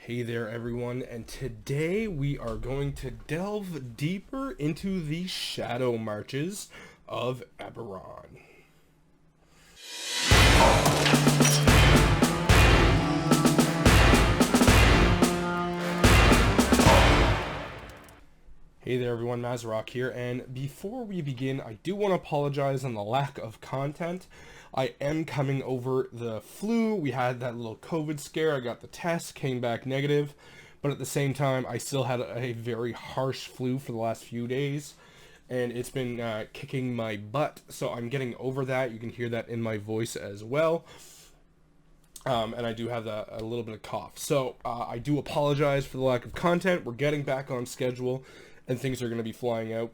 Hey there, everyone, and today we are going to delve deeper into the shadow marches of Eberron. Hey there, everyone, Zarash'ak here, and before we begin, I do want to apologize on the lack of content. I am coming over the flu. We had that little COVID scare. I got the test, came back negative, but at the same time, I still had a very harsh flu for the last few days, and it's been kicking my butt, so I'm getting over that. You can hear that in my voice as well. And I do have a little bit of cough. So I do apologize for the lack of content. We're getting back on schedule, and things are going to be flying out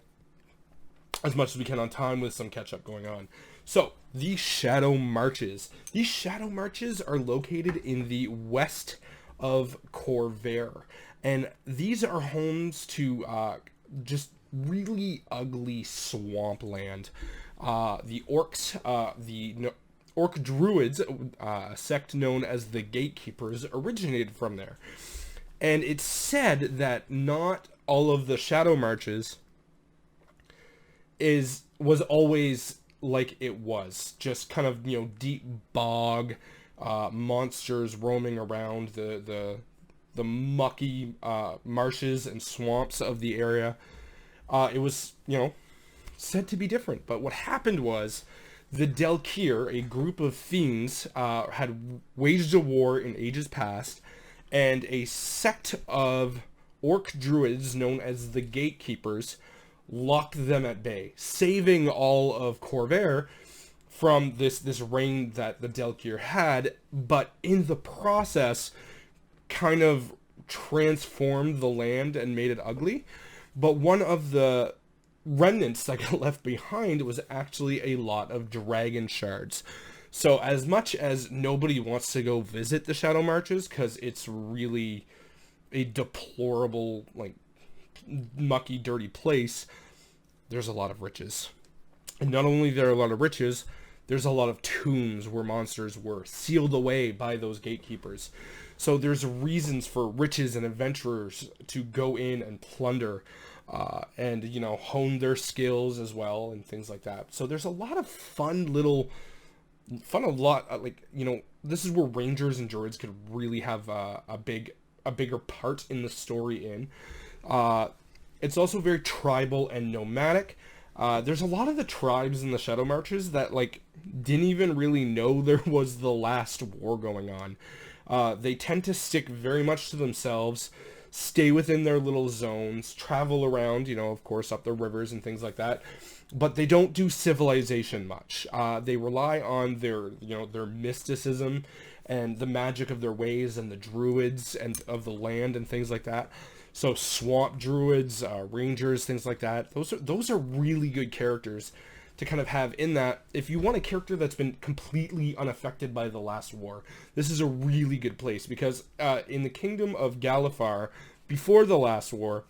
as much as we can on time with some catch-up going on. So, the Shadow Marches. These Shadow Marches are located in the west of Corvair. And these are homes to just really ugly swampland. The orcs, Orc Druids, a sect known as the Gatekeepers, originated from there. And it's said that not all of the Shadow Marches was always like it was. Just kind of, deep bog, monsters roaming around the mucky marshes and swamps of the area. It was, said to be different. But what happened was the Delkir, a group of fiends, had waged a war in ages past, and a sect of orc druids known as the Gatekeepers locked them at bay, saving all of Corvair from this reign that the Delkir had, but in the process kind of transformed the land and made it ugly. But one of the remnants that got left behind was actually a lot of dragon shards. So as much as nobody wants to go visit the Shadow Marches, because it's really a deplorable, mucky, dirty place, there's a lot of riches. And not only there are a lot of riches, there's a lot of tombs where monsters were sealed away by those gatekeepers. So there's reasons for riches and adventurers to go in and plunder, and, hone their skills as well and things like that. So there's a lot of this is where rangers and druids could really have a bigger part in the story in. It's also very tribal and nomadic. There's a lot of the tribes in the Shadow Marches that, didn't even really know there was the last war going on. They tend to stick very much to themselves, stay within their little zones, travel around, of course, up the rivers and things like that. But they don't do civilization much. They rely on their mysticism and the magic of their ways and the druids and of the land and things like that. So swamp druids, rangers, things like that. Those are really good characters to kind of have in that. If you want a character that's been completely unaffected by the last war, this is a really good place, because in the kingdom of Galifar, before the last war,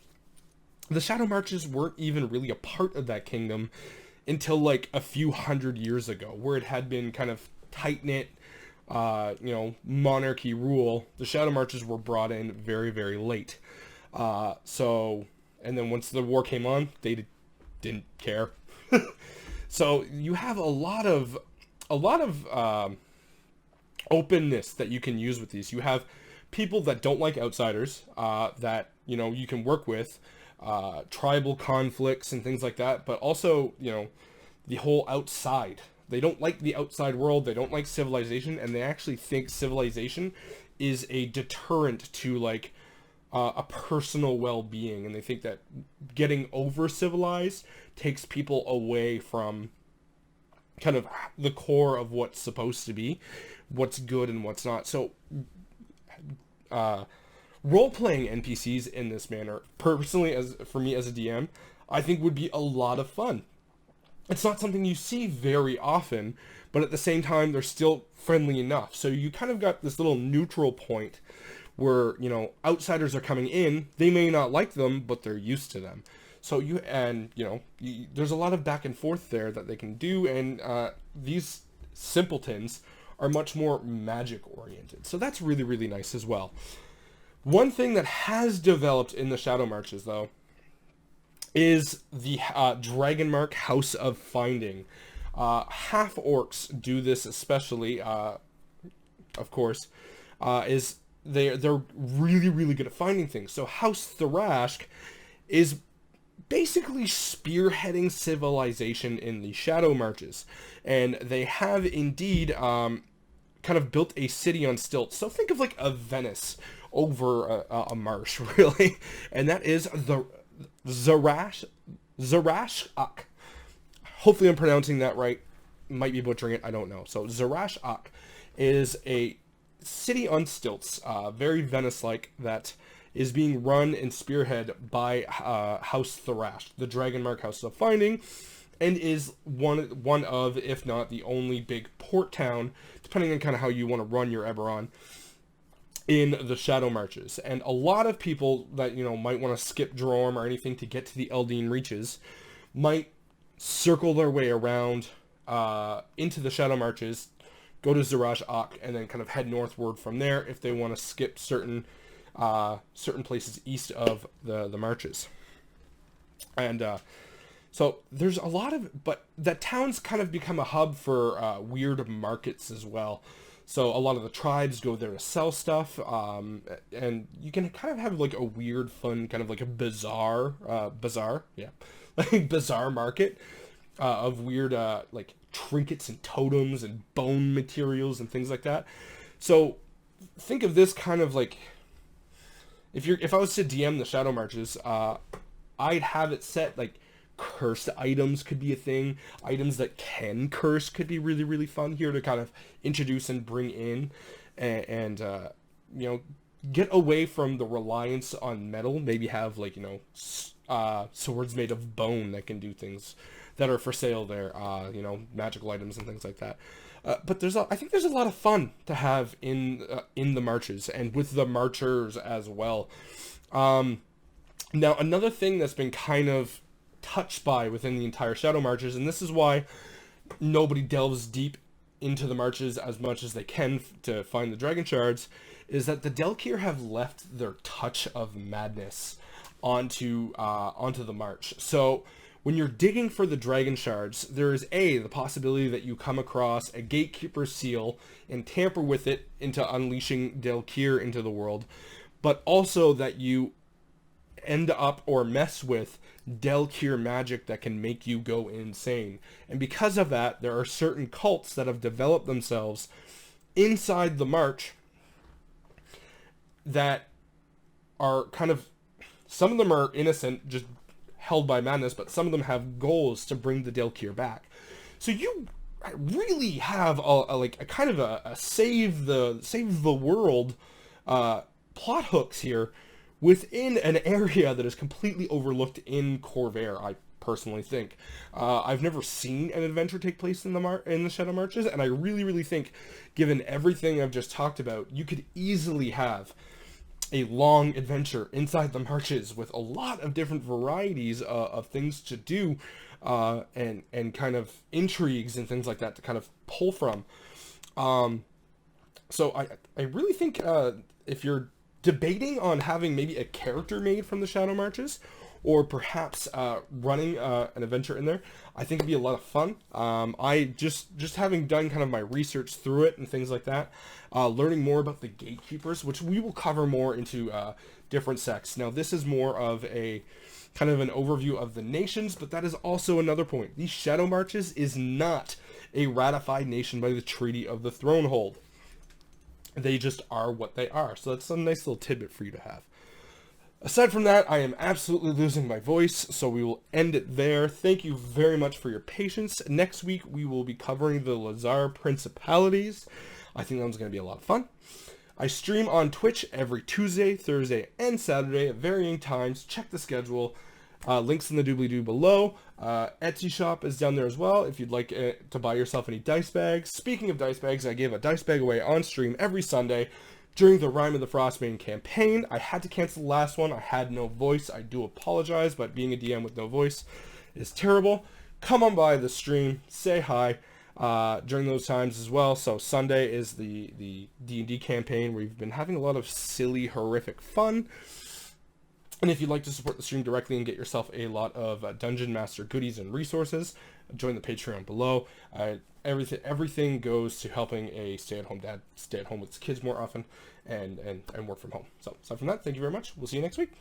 the Shadow Marches weren't even really a part of that kingdom until a few hundred years ago, where it had been kind of tight-knit, monarchy rule. The Shadow Marches were brought in very, very late. And then once the war came on, they didn't care. So you have a lot of openness that you can use with these. You have people that don't like outsiders, that, you can work with, tribal conflicts and things like that, but also, the whole outside. They don't like the outside world, they don't like civilization, and they actually think civilization is a deterrent to, a personal well-being, and they think that getting over-civilized takes people away from kind of the core of what's supposed to be, what's good and what's not. So, role-playing NPCs in this manner, personally, for me as a DM, I think would be a lot of fun. It's not something you see very often, but at the same time, they're still friendly enough. So you kind of got this little neutral point where, outsiders are coming in, they may not like them, but they're used to them. So there's a lot of back and forth there that they can do, and these simpletons are much more magic oriented. So that's really, really nice as well. One thing that has developed in the Shadow Marches, though, is the Dragonmark House of Finding. Half orcs do this especially, of course, is they're really good at finding things. So House Zarash'ak is basically spearheading civilization in the Shadow Marches, and they have indeed kind of built a city on stilts. So think of like a Venice over a marsh, really, and that is the Zarash'ak. Hopefully I'm pronouncing that right. Might be butchering it, I don't know. So Zarash'ak is a city on stilts, very Venice-like, that is being run and spearhead by House Zarash'ak, the Dragonmark House of Finding, and is one of, if not the only big port town, depending on kind of how you want to run your Eberron, in the Shadow Marches. And a lot of people that, you know, might want to skip Drorum or anything to get to the Eldine Reaches might circle their way around into the Shadow Marches, go to Zarash'ak, and then kind of head northward from there if they want to skip certain places east of the marches. And so there's a lot of, but that town's kind of become a hub for weird markets as well. So a lot of the tribes go there to sell stuff, and you can kind of have like a weird, fun, kind of like a bizarre market of weird like trinkets and totems and bone materials and things like that. So think of this kind of like, if I was to DM the Shadow Marches, I'd have it set like cursed items could be a thing. Items that can curse could be really fun here to kind of introduce and bring in, and you know, get away from the reliance on metal. Maybe have like, you know, swords made of bone that can do things that are for sale there. You know, magical items and things like that. But I think there's a lot of fun to have in the marches and with the marchers as well. Now another thing that's been kind of touched by within the entire Shadow Marches, and this is why nobody delves deep into the marches as much as they can to find the Dragon Shards, is that the Delkir have left their touch of madness onto the march. So when you're digging for the Dragon Shards, there is the possibility that you come across a Gatekeeper's seal and tamper with it into unleashing Delkir into the world, but also that you end up or mess with Delkir magic that can make you go insane. And because of that, there are certain cults that have developed themselves inside the march that are kind of, some of them are innocent, just held by madness, but some of them have goals to bring the Delkir back. So you really have a kind of a save the world plot hooks here within an area that is completely overlooked in Corvair, I personally think. I've never seen an adventure take place in the Shadow Marches, and I really think, given everything I've just talked about, you could easily have a long adventure inside the marches with a lot of different varieties of things to do, and kind of intrigues and things like that to kind of pull from. So I really think if you're debating on having maybe a character made from the Shadow Marches, or perhaps running an adventure in there, I think it'd be a lot of fun. I just having done kind of my research through it and things like that, learning more about the Gatekeepers, which we will cover more into different sects. Now this is more of a kind of an overview of the nations, but that is also another point. The Shadow Marches is not a ratified nation by the Treaty of the Thronehold. They just are what they are. So that's a nice little tidbit for you to have. Aside from that, I am absolutely losing my voice, so we will end it there. Thank you very much for your patience. Next week, we will be covering the Lazar Principalities. I think that one's going to be a lot of fun. I stream on Twitch every Tuesday, Thursday, and Saturday at varying times. Check the schedule. Links in the doobly-doo below. Etsy shop is down there as well if you'd like to buy yourself any dice bags. Speaking of dice bags, I gave a dice bag away on stream every Sunday during the Rime of the Frostbane campaign. I had to cancel the last one. I had no voice. I do apologize, but being a DM with no voice is terrible. Come on by the stream, say hi. during those times as well. So Sunday is the D&D campaign. We've been having a lot of silly, horrific fun. And if you'd like to support the stream directly and get yourself a lot of Dungeon Master goodies and resources, join the Patreon below. Everything goes to helping a stay-at-home dad stay at home with his kids more often and work from home. So aside from that, thank you very much. We'll see you next week.